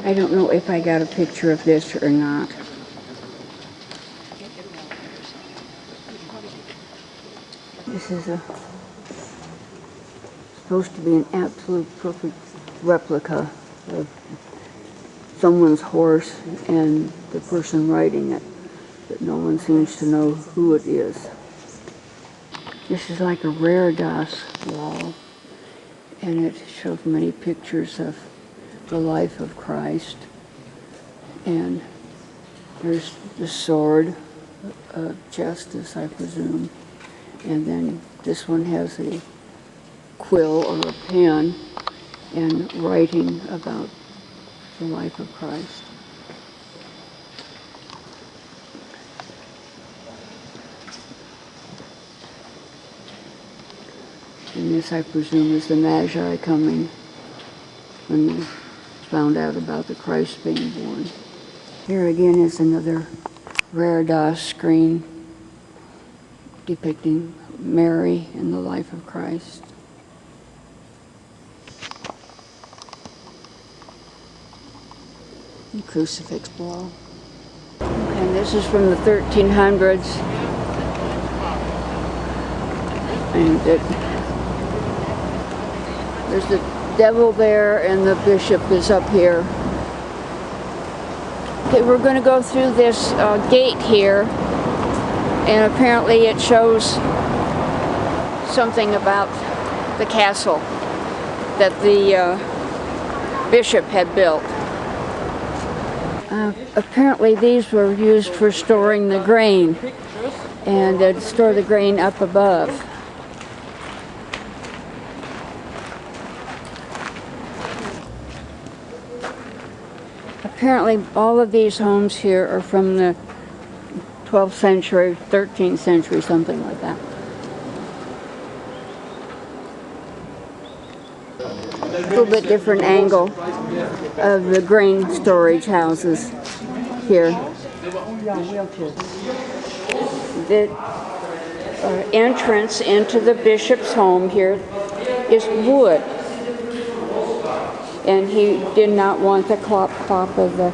I don't know if I got a picture of this or not. This is supposed to be an absolute perfect replica of someone's horse and the person riding it, but no one seems to know who it is. This is like a rare DOS wall, and it shows many pictures of the life of Christ. And there's the sword of justice, I presume. And then this one has a quill or a pen and writing about the life of Christ. And this, I presume, is the Magi coming when they found out about the Christ being born. Here again is another rare DOS screen depicting Mary and the life of Christ. And crucifix wall. And this is from the 1300s. And there's the devil there, and the bishop is up here. Okay, we're going to go through this gate here, and apparently it shows something about the castle that the bishop had built. Apparently these were used for storing the grain, and they'd store the grain up above. Apparently all of these homes here are from the 12th century, 13th century, something like that. A little bit different angle of the grain storage houses here. The entrance into the bishop's home here is wood. And he did not want the clop-clop of the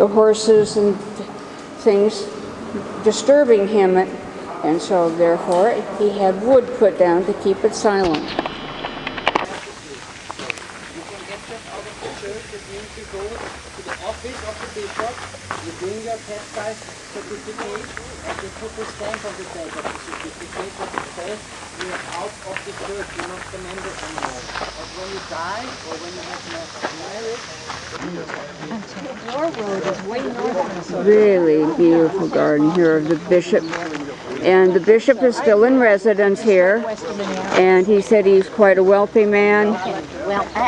horses and things disturbing him, and so therefore he had wood put down to keep it silent. You can get that out of the church. It means you go to the office of the bishop, you bring your pt2 certificate, and you put the stamp on the back of the certificate that it says you are out of the church, you're not the member anymore. But when you die, or when you have married, Your road is way north of the Really beautiful garden here of the bishop. And the bishop is still in residence here, and he said he's quite a wealthy man.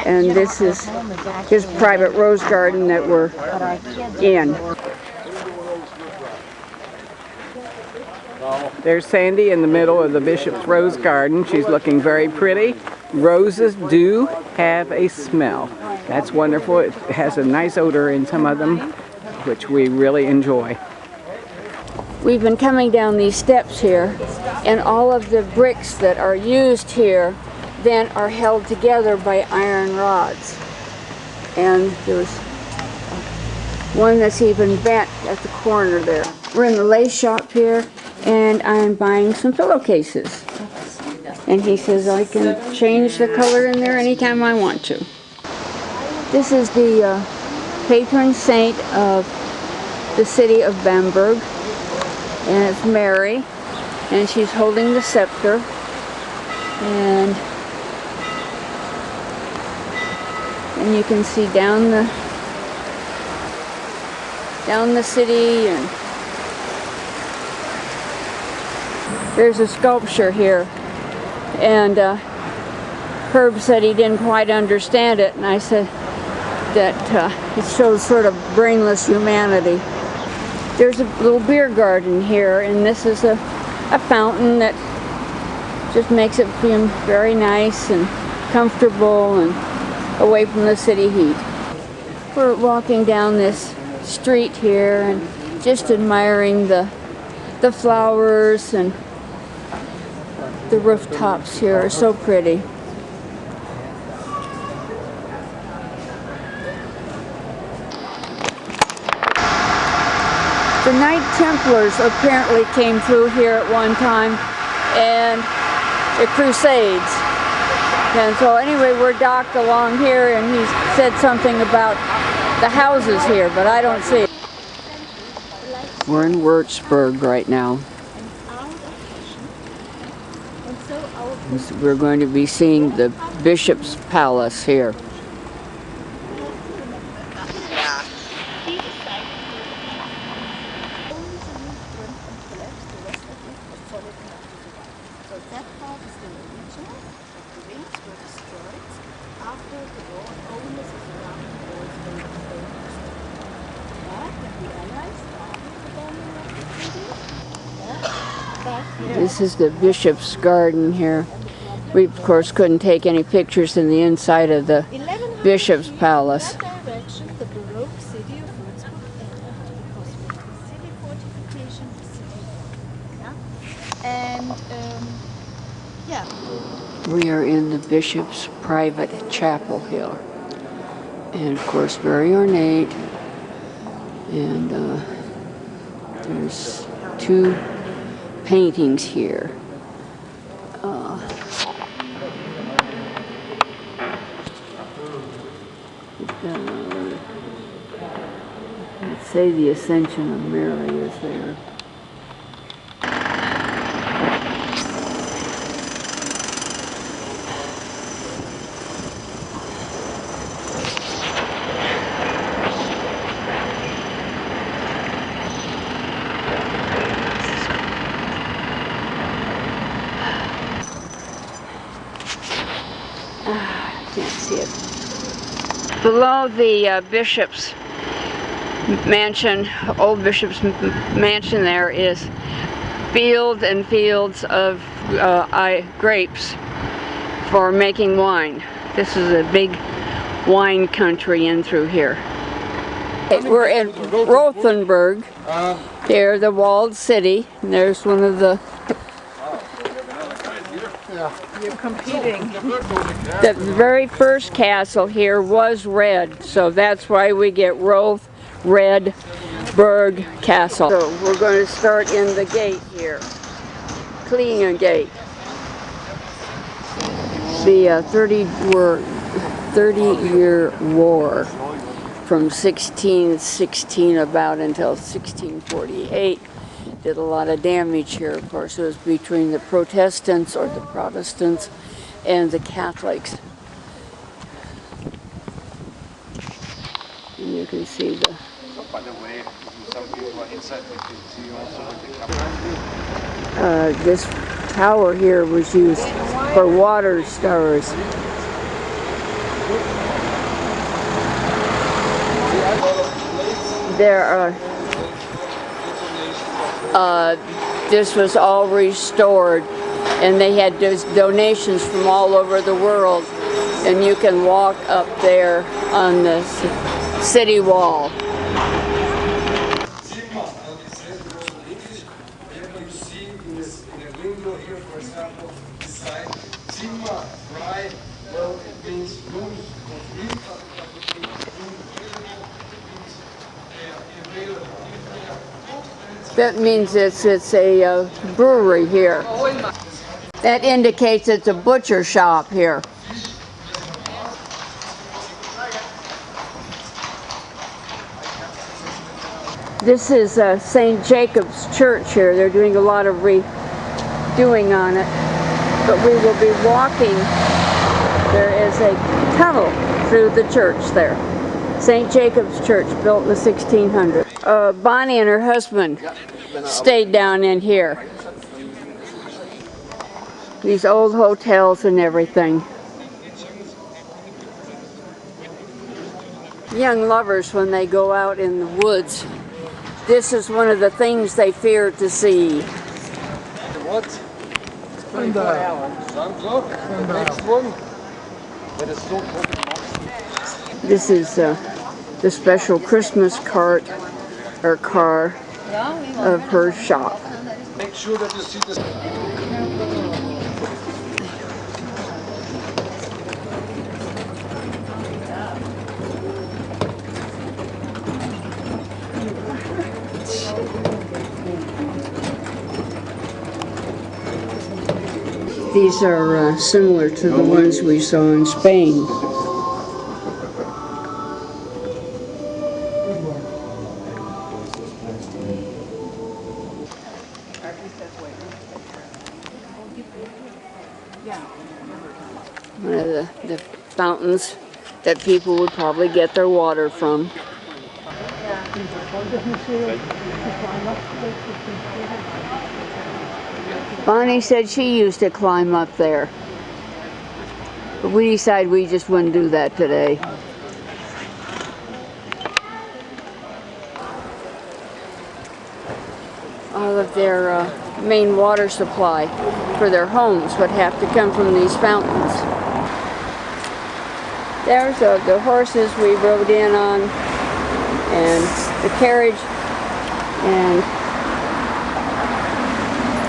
And this is his private rose garden that we're in. There's Sandy in the middle of the bishop's rose garden. She's looking very pretty. Roses do have a smell. That's wonderful. It has a nice odor in some of them, which we really enjoy. We've been coming down these steps here, and all of the bricks that are used here then are held together by iron rods. And there's one that's even bent at the corner there. We're in the lace shop here, and I'm buying some pillowcases. And he says I can change the color in there anytime I want to. This is the patron saint of the city of Bamberg, and it's Mary, and she's holding the scepter, and you can see down the city, and there's a sculpture here, and Herb said he didn't quite understand it, and I said that it shows sort of brainless humanity. There's a little beer garden here, and this is a fountain that just makes it feel very nice and comfortable and away from the city heat. We're walking down this street here and just admiring the flowers, and the rooftops here are so pretty. The Knight Templars apparently came through here at one time, and the Crusades. And so anyway, we're docked along here, and he said something about the houses here, but I don't see it. We're in Würzburg right now. We're going to be seeing the Bishop's Palace here. This is the Bishop's Garden here. We, of course, couldn't take any pictures in the inside of the Bishop's Palace. We are in the Bishop's private chapel here. And, of course, very ornate. And there's two paintings here. Let's say the Ascension of Mary is there. Can't see it. Below the Bishop's mansion, old Bishop's mansion, there is fields and fields of grapes for making wine. This is a big wine country in through here. We're in Rothenburg. Here, the walled city. And there's one of the You're competing. The very first castle here was red, so that's why we get Red Berg Castle. So we're going to start in the gate here, Klinge Gate. The 30-year war from 1616 about until 1648. Did a lot of damage here. Of course, it was between the Protestants or the Protestants and the Catholics. And you can see the... By the way, some people are inside, you can see also with the camera. This tower here was used for water towers. There are... this was all restored, and they had donations from all over the world, and you can walk up there on the city wall. That means it's a brewery here. That indicates it's a butcher shop here. This is St. Jacob's Church here. They're doing a lot of redoing on it. But we will be walking. There is a tunnel through the church there. St. Jacob's Church, built in the 1600s. Bonnie and her husband stayed down in here. These old hotels and everything. Young lovers, when they go out in the woods, this is one of the things they fear to see. What? 24 hours. Next one. This is the special Christmas cart or car of her shop. Make sure that you see this. these are similar to the ones we saw in Spain. One of the fountains that people would probably get their water from. Bonnie said she used to climb up there, but we decided we just wouldn't do that today. All of their main water supply for their homes would have to come from these fountains. There's the horses we rode in on, and the carriage, and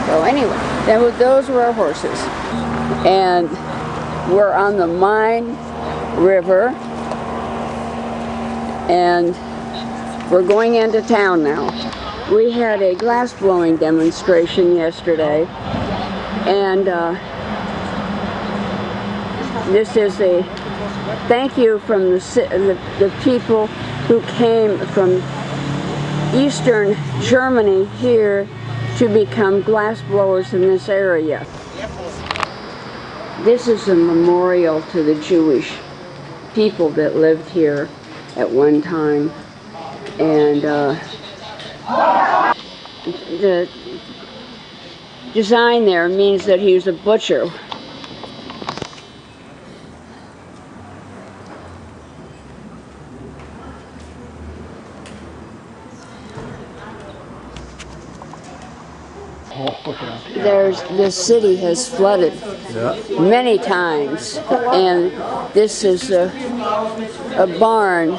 so anyway, those were our horses. And we're on the Main River, and we're going into town now. We had a glass blowing demonstration yesterday, and this is a thank you from the people who came from Eastern Germany here to become glass blowers in this area. This is a memorial to the Jewish people that lived here at one time, and the design there means that he was a butcher. The city has flooded many times, and this is a barn.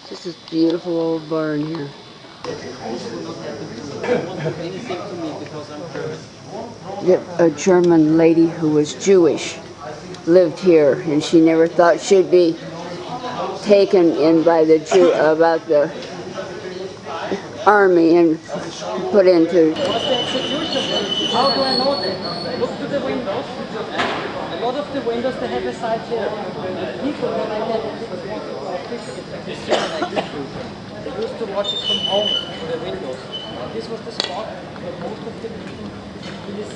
This is a beautiful old barn here. A German lady who was Jewish lived here, and she never thought she'd be taken in by the about the army and put into. What's the execution? How do I know that? Look to the windows. A lot of the windows they have a side here. People were like that. They didn't want to go officially like YouTube. They used to watch it from home through the windows. This was the spot where most of the people in this